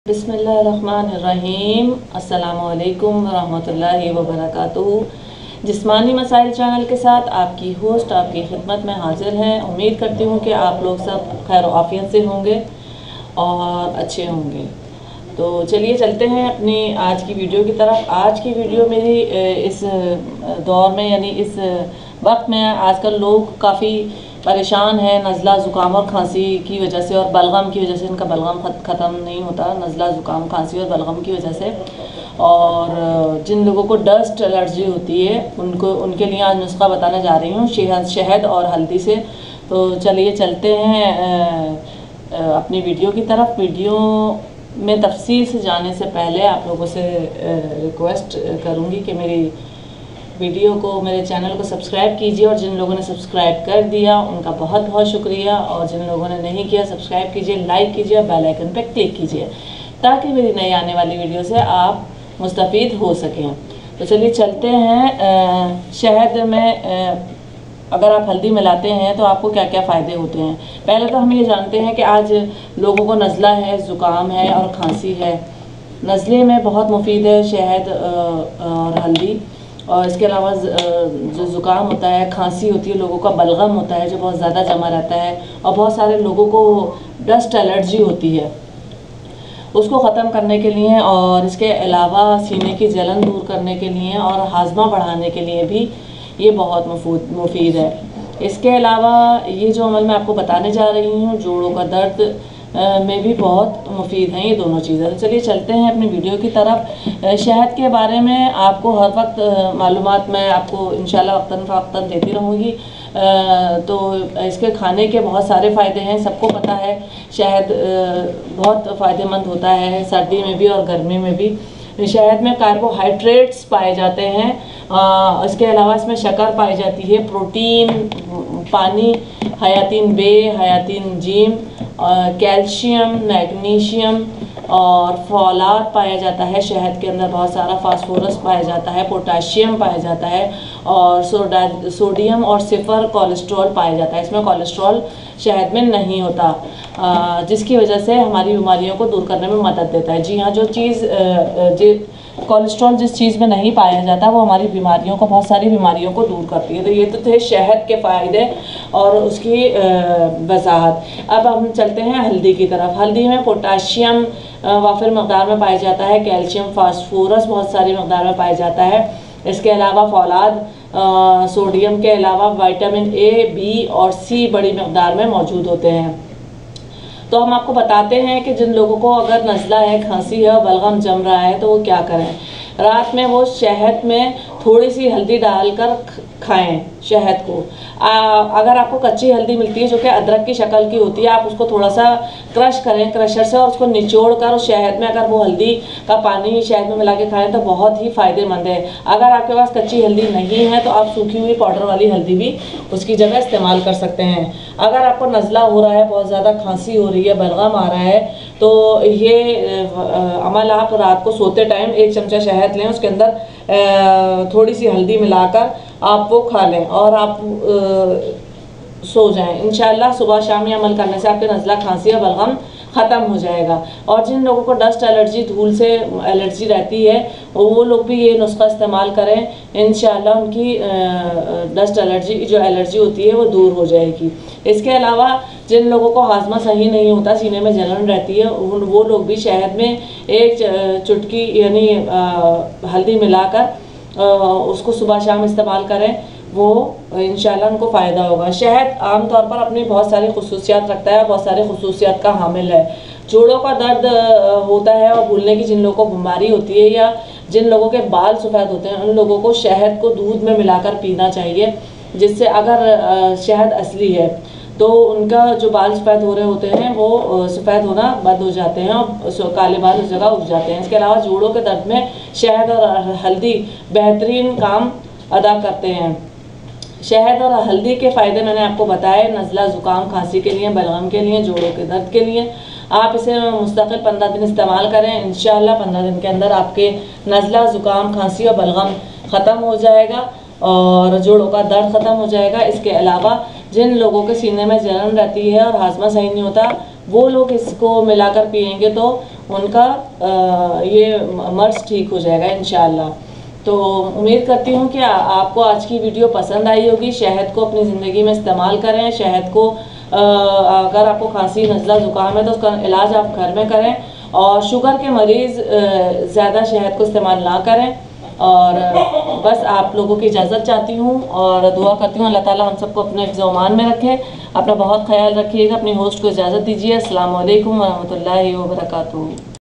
बिस्मिल्लाहिर्रहमानिर्रहीम। अस्सलामुअलैकुम वरहमतुल्लाहि वबरकातुहू। जिस्मानी मसाइल चैनल के साथ आपकी होस्ट आपकी खिदमत में हाजिर हैं। उम्मीद करती हूँ कि आप लोग सब खैर आफियत से होंगे और अच्छे होंगे। तो चलिए चलते हैं अपनी आज की वीडियो की तरफ। आज की वीडियो मेरी इस दौर में यानी इस वक्त में आजकल लोग काफ़ी परेशान है नज़ला ज़ुकाम और खांसी की वजह से और बलगम की वजह से। इनका बलगम ख़त्म नहीं होता, नज़ला ज़ुकाम खांसी और बलगम की वजह से। और जिन लोगों को डस्ट एलर्जी होती है उनके लिए आज नुस्खा बताने जा रही हूँ शहद और हल्दी से। तो चलिए चलते हैं अपनी वीडियो की तरफ। वीडियो में तफसील से जाने से पहले आप लोगों से रिक्वेस्ट करूँगी कि मेरी वीडियो को, मेरे चैनल को सब्सक्राइब कीजिए। और जिन लोगों ने सब्सक्राइब कर दिया उनका बहुत बहुत शुक्रिया, और जिन लोगों ने नहीं किया सब्सक्राइब कीजिए, लाइक कीजिए और बेल आइकन पर क्लिक कीजिए ताकि मेरी नई आने वाली वीडियो से आप मुस्तफ़ीद हो सकें। तो चलिए चलते हैं। शहद में अगर आप हल्दी मिलाते हैं तो आपको क्या क्या फ़ायदे होते हैं। पहले तो हम ये जानते हैं कि आज लोगों को नज़ला है, ज़ुकाम है और खांसी है। नज़ले में बहुत मुफीद है शहद और हल्दी। और इसके अलावा जो ज़ुकाम होता है, खांसी होती है, लोगों का बलगम होता है जो बहुत ज़्यादा जमा रहता है, और बहुत सारे लोगों को डस्ट एलर्जी होती है, उसको ख़त्म करने के लिए और इसके अलावा सीने की जलन दूर करने के लिए और हाजमा बढ़ाने के लिए भी ये बहुत मुफीद है। इसके अलावा ये जो अमल मैं आपको बताने जा रही हूँ जोड़ों का दर्द में भी बहुत मुफीद हैं ये दोनों चीज़ें। तो चलिए चलते हैं अपनी वीडियो की तरफ। शहद के बारे में आपको हर वक्त मालूमात मैं आपको इंशाल्लाह वक्तन फ़वक्तन देती रहूँगी। तो इसके खाने के बहुत सारे फ़ायदे हैं, सबको पता है। शहद बहुत फ़ायदेमंद होता है सर्दी में भी और गर्मी में भी। शहद में कार्बोहाइड्रेट्स पाए जाते हैं। इसके अलावा इसमें शक्कर पाई जाती है, प्रोटीन, पानी, हयातीन बे, हयातीन जीम, कैल्शियम, मैग्नीशियम और फॉलाद पाया जाता है। शहद के अंदर बहुत सारा फास्फोरस पाया जाता है, पोटाशियम पाया जाता है और सोडियम और सिफर कोलेस्ट्रॉल पाया जाता है। इसमें कोलेस्ट्रॉल शहद में नहीं होता, जिसकी वजह से हमारी बीमारियों को दूर करने में मदद देता है। जी हाँ, जो चीज़ कोलेस्ट्रॉल जिस चीज़ में नहीं पाया जाता वो हमारी बीमारियों को, बहुत सारी बीमारियों को दूर करती है। तो ये तो थे शहद के फ़ायदे और उसकी वजाहत। अब हम चलते हैं हल्दी की तरफ। हल्दी में पोटाशियम वाफिर मकदार में पाया जाता है, कैल्शियम, फास्फोरस बहुत सारी मकदार में पाया जाता है। इसके अलावा फौलाद, सोडियम के अलावा विटामिन ए, बी और सी बड़ी मकदार में मौजूद होते हैं। तो हम आपको बताते हैं कि जिन लोगों को अगर नज़ला है, खांसी है, बलगम जम रहा है तो वो क्या करें। रात में वो शहद में थोड़ी सी हल्दी डालकर खाएं शहद को। अगर आपको कच्ची हल्दी मिलती है जो कि अदरक की शक्ल की होती है, आप उसको थोड़ा सा क्रश करें क्रशर से और उसको निचोड़ कर उस शहद में अगर वो हल्दी का पानी शहद में मिला के खाएं तो बहुत ही फ़ायदेमंद है। अगर आपके पास कच्ची हल्दी नहीं है तो आप सूखी हुई पाउडर वाली हल्दी भी उसकी जगह इस्तेमाल कर सकते हैं। अगर आपको नज़ला हो रहा है, बहुत ज़्यादा खांसी हो रही है, बलगम आ रहा है, तो ये अमल आप रात को सोते टाइम 1 चमचा शहद लें, उसके अंदर थोड़ी सी हल्दी मिलाकर आप वो खा लें और आप सो जाएं। इंशाल्लाह सुबह शाम ये अमल करने से आपके नज़ला, खांसी और बलगम ख़त्म हो जाएगा। और जिन लोगों को डस्ट एलर्जी, धूल से एलर्जी रहती है, वो लोग भी ये नुस्खा इस्तेमाल करें। इंशाल्लाह उनकी डस्ट एलर्जी, जो एलर्जी होती है वो दूर हो जाएगी। इसके अलावा जिन लोगों को हाजमा सही नहीं होता, सीने में जलन रहती है, वो लोग भी शहद में 1 चुटकी यानी हल्दी मिलाकर उसको सुबह शाम इस्तेमाल करें, वो इंशाल्लाह उनको फ़ायदा होगा। शहद आमतौर पर अपनी बहुत सारी खुसूसियात रखता है, बहुत सारी खुसूसियात का हामिल है। जोड़ों का दर्द होता है और भूलने की जिन लोगों को बीमारी होती है, या जिन लोगों के बाल सफ़ेद होते हैं, उन लोगों को शहद को दूध में मिलाकर पीना चाहिए, जिससे अगर शहद असली है तो उनका जो बाल सफ़ेद हो रहे होते हैं वो सफ़ेद होना बंद हो जाते हैं और काले बाल उस जगह उग जाते हैं। इसके अलावा जोड़ों के दर्द में शहद और हल्दी बेहतरीन काम अदा करते हैं। शहद और हल्दी के फ़ायदे मैंने आपको बताए, नज़ला, ज़ुकाम, खांसी के लिए, बलगम के लिए, जोड़ों के दर्द के लिए। आप इसे मुस्तकिल 15 दिन इस्तेमाल करें। इंशाल्लाह 15 दिन के अंदर आपके नज़ला, ज़ुकाम, खांसी और बलगम ख़त्म हो जाएगा और जोड़ों का दर्द ख़त्म हो जाएगा। इसके अलावा जिन लोगों के सीने में जलन रहती है और हाजमा सही नहीं होता, वो लोग इसको मिलाकर पिएंगे तो उनका ये मर्ज ठीक हो जाएगा इंशाल्लाह। तो उम्मीद करती हूँ कि आपको आज की वीडियो पसंद आई होगी। शहद को अपनी ज़िंदगी में इस्तेमाल करें। शहद को अगर आपको खांसी नज़ला ज़ुकाम है तो उसका इलाज आप घर में करें, और शुगर के मरीज़ ज़्यादा शहद को इस्तेमाल ना करें। और बस आप लोगों की इजाज़त चाहती हूँ और दुआ करती हूँ अल्लाह ताला हम सबको अपने हिफ्ज़ व अमान में रखे। अपना बहुत ख्याल रखिएगा। अपनी होस्ट को इजाज़त दीजिए। अस्सलाम वालेकुम व रहमतुल्लाहि व बरकातुहू।